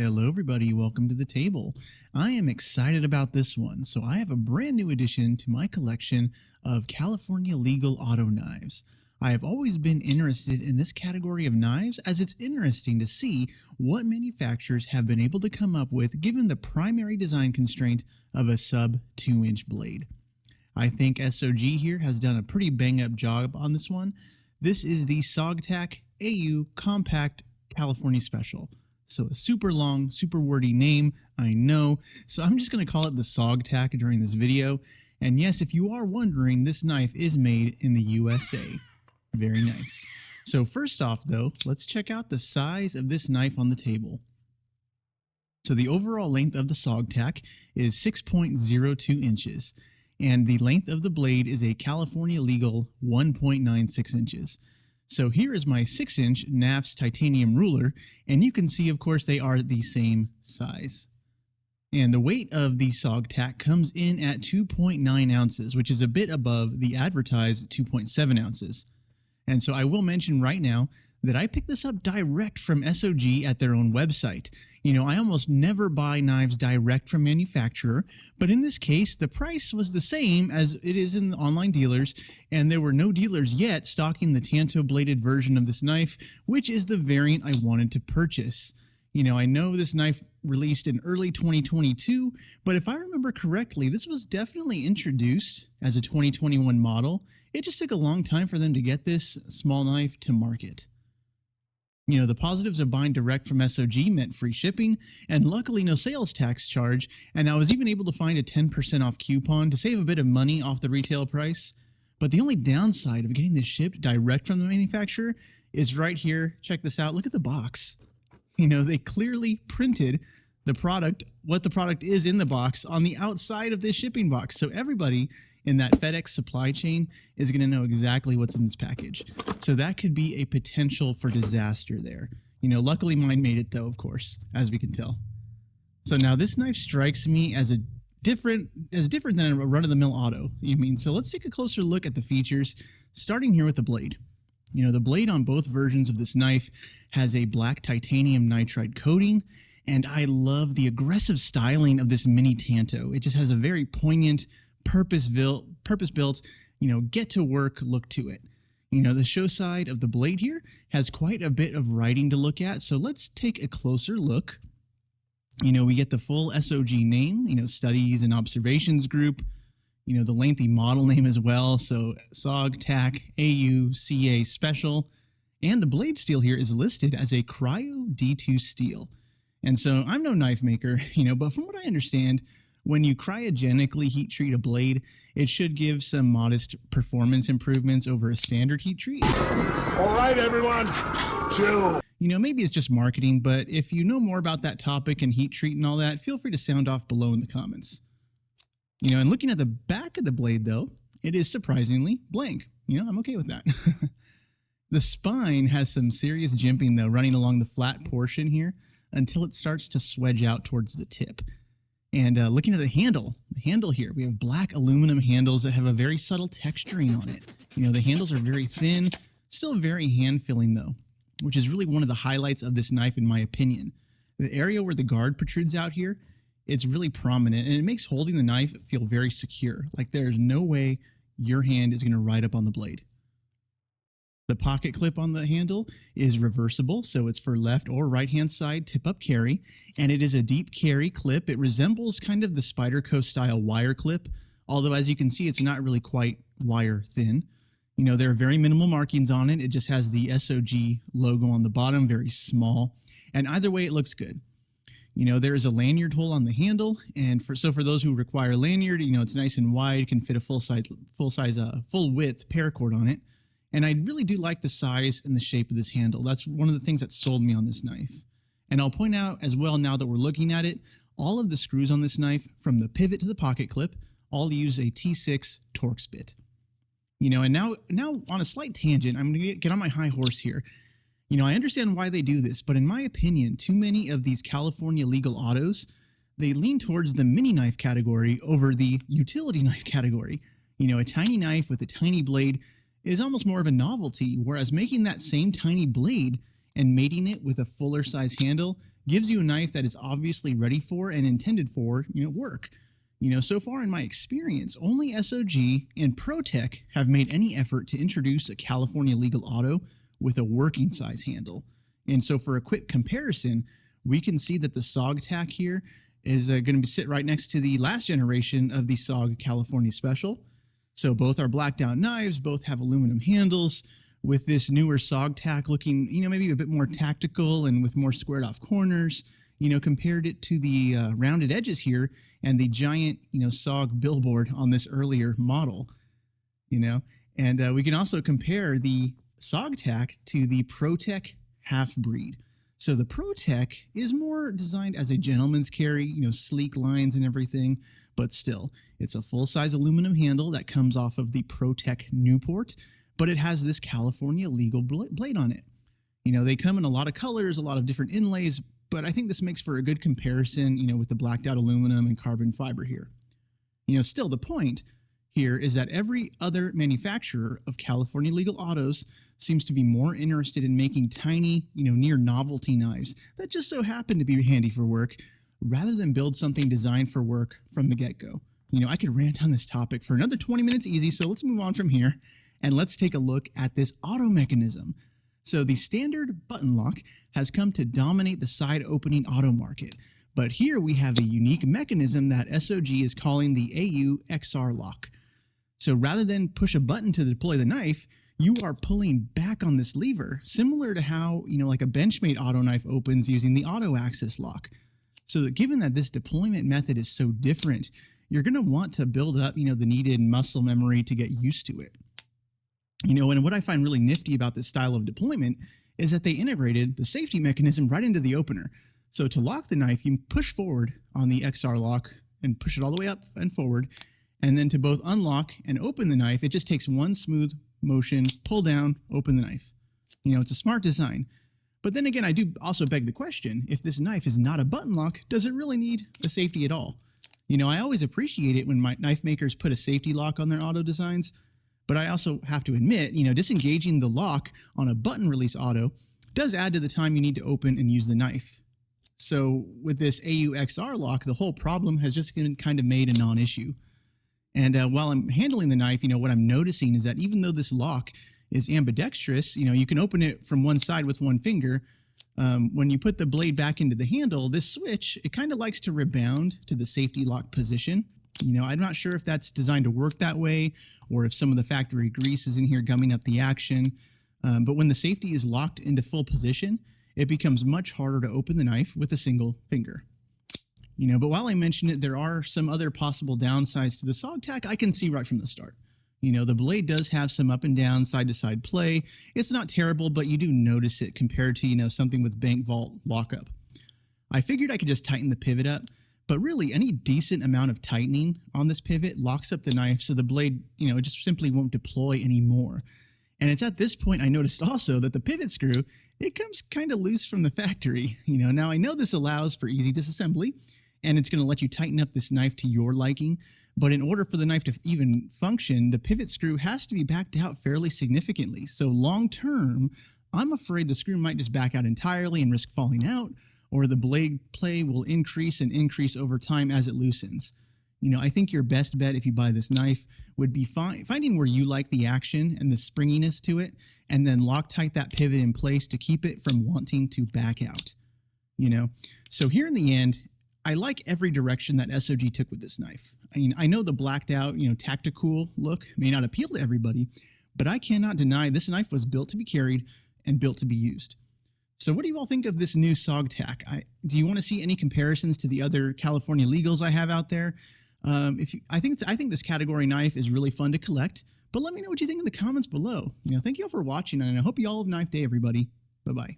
Hello everybody, welcome to the table. I am excited about this one. So I have a brand new addition to my collection of California legal auto knives. I have always been interested in this category of knives as it's interesting to see what manufacturers have been able to come up with given the primary design constraint of a sub 2-inch blade. I think SOG here has done a pretty bang up job on this one. This is the SOG-TAC AU Compact California Special. So a super long, super wordy name, I know. So I'm just going to call it the SOG-TAC during this video. And yes, if you are wondering, this knife is made in the USA. Very nice. So first off though, let's check out the size of this knife on the table. So the overall length of the SOG-TAC is 6.02 inches. And the length of the blade is a California legal 1.96 inches. So here is my 6-inch NAFS titanium ruler, and you can see, of course, they are the same size. And the weight of the SOG-TAC comes in at 2.9 ounces, which is a bit above the advertised 2.7 ounces. And so I will mention right now that I picked this up direct from SOG at their own website. You know, I almost never buy knives direct from manufacturer, but in this case, the price was the same as it is in the online dealers, and there were no dealers yet stocking the Tanto bladed version of this knife, which is the variant I wanted to purchase. You know, I know this knife released in early 2022, but if I remember correctly, this was definitely introduced as a 2021 model. It just took a long time for them to get this small knife to market. You know, the positives of buying direct from SOG meant free shipping, and luckily no sales tax charge, and I was even able to find a 10% off coupon to save a bit of money off the retail price. But the only downside of getting this shipped direct from the manufacturer is right here. Check this out. Look at the box. You know, they clearly printed the product, what the product is in the box, on the outside of this shipping box. So everybody in that FedEx supply chain is going to know exactly what's in this package. So that could be a potential for disaster there. You know, luckily mine made it though, of course, as we can tell. So now this knife strikes me as different than a run-of-the-mill auto. So let's take a closer look at the features, starting here with the blade. You know, the blade on both versions of this knife has a black titanium nitride coating, and I love the aggressive styling of this mini Tanto. It just has a very poignant, purpose-built, you know, get-to-work look to it. You know, the show side of the blade here has quite a bit of writing to look at, so let's take a closer look. You know, we get the full SOG name, you know, Studies and Observations Group, you know, the lengthy model name as well, so SOG-TAC AU-CA Special, and the blade steel here is listed as a Cryo D2 steel. And so I'm no knife maker, you know, but from what I understand, when you cryogenically heat treat a blade, it should give some modest performance improvements over a standard heat treat. All right, everyone, chill. You know, maybe it's just marketing, but if you know more about that topic and heat treat and all that, feel free to sound off below in the comments. You know, and looking at the back of the blade, though, it is surprisingly blank. You know, I'm okay with that. The spine has some serious jimping, though, running along the flat portion here until it starts to swedge out towards the tip. And looking at the handle here, we have black aluminum handles that have a very subtle texturing on it. You know, the handles are very thin, still very hand-filling though, which is really one of the highlights of this knife in my opinion. The area where the guard protrudes out here, it's really prominent, and it makes holding the knife feel very secure. Like there's no way your hand is going to ride up on the blade. The pocket clip on the handle is reversible, so it's for left or right hand side tip-up carry, and it is a deep carry clip. It resembles kind of the Spyderco style wire clip, although as you can see, it's not really quite wire thin. You know, there are very minimal markings on it. It just has the SOG logo on the bottom, very small, and either way, it looks good. You know, there is a lanyard hole on the handle, and for those who require lanyard, you know, it's nice and wide, can fit a full width paracord on it. And I really do like the size and the shape of this handle. That's one of the things that sold me on this knife. And I'll point out as well, now that we're looking at it, all of the screws on this knife, from the pivot to the pocket clip, all use a T6 Torx bit. You know, and now on a slight tangent, I'm going to get on my high horse here. You know, I understand why they do this, but in my opinion, too many of these California legal autos, they lean towards the mini knife category over the utility knife category. You know, a tiny knife with a tiny blade is almost more of a novelty, whereas making that same tiny blade and mating it with a fuller size handle gives you a knife that is obviously ready for and intended for, work. So far in my experience, only SOG and ProTech have made any effort to introduce a California legal auto with a working size handle. And so for a quick comparison, we can see that the SOG-TAC here is going to sit right next to the last generation of the SOG California Special. So both are blacked out knives, both have aluminum handles, with this newer SOG-TAC looking, maybe a bit more tactical and with more squared off corners, compared it to the rounded edges here and the giant, SOG billboard on this earlier model, and we can also compare the SOG-TAC to the ProTech half-breed. So the ProTech is more designed as a gentleman's carry, sleek lines and everything, but still, it's a full-size aluminum handle that comes off of the ProTech Newport, but it has this California legal blade on it. They come in a lot of colors, a lot of different inlays, but I think this makes for a good comparison, with the blacked out aluminum and carbon fiber here. Still the point here is that every other manufacturer of California legal autos seems to be more interested in making tiny, near novelty knives that just so happen to be handy for work, rather than build something designed for work from the get-go. I could rant on this topic for another 20 minutes easy, so let's move on from here and let's take a look at this auto mechanism. So the standard button lock has come to dominate the side opening auto market, but here we have a unique mechanism that SOG is calling the AU-XR lock. So rather than push a button to deploy the knife, you are pulling back on this lever, similar to how, like a Benchmade auto knife opens using the auto axis lock. So given that this deployment method is so different, you're going to want to build up, the needed muscle memory to get used to it. And what I find really nifty about this style of deployment is that they integrated the safety mechanism right into the opener. So to lock the knife, you push forward on the XR lock and push it all the way up and forward. And then to both unlock and open the knife, it just takes one smooth motion, pull down, open the knife. It's a smart design. But then again, I do also beg the question, if this knife is not a button lock, does it really need a safety at all? I always appreciate it when my knife makers put a safety lock on their auto designs, but I also have to admit, disengaging the lock on a button release auto does add to the time you need to open and use the knife. So with this AU-XR lock, the whole problem has just been kind of made a non-issue. And while I'm handling the knife, what I'm noticing is that even though this lock is ambidextrous, you can open it from one side with one finger. When you put the blade back into the handle, this switch, it kind of likes to rebound to the safety lock position. I'm not sure if that's designed to work that way or if some of the factory grease is in here gumming up the action. But when the safety is locked into full position, it becomes much harder to open the knife with a single finger. But while I mention it, there are some other possible downsides to the SOG-TAC I can see right from the start. The blade does have some up and down, side to side play. It's not terrible, but you do notice it compared to, something with bank vault lockup. I figured I could just tighten the pivot up, but really any decent amount of tightening on this pivot locks up the knife so the blade, it just simply won't deploy anymore. And it's at this point I noticed also that the pivot screw, it comes kind of loose from the factory. Now I know this allows for easy disassembly, and it's going to let you tighten up this knife to your liking. But in order for the knife to even function, the pivot screw has to be backed out fairly significantly. So long term, I'm afraid the screw might just back out entirely and risk falling out, or the blade play will increase and increase over time as it loosens. I think your best bet if you buy this knife would be finding where you like the action and the springiness to it, and then Loctite that pivot in place to keep it from wanting to back out. So here in the end, I like every direction that SOG took with this knife. I know the blacked out, tactical look may not appeal to everybody, but I cannot deny this knife was built to be carried and built to be used. So what do you all think of this new SOG-TAC? Do you want to see any comparisons to the other California legals I have out there? I think this category knife is really fun to collect, but let me know what you think in the comments below. Thank you all for watching, and I hope you all have a nice day, everybody. Bye-bye.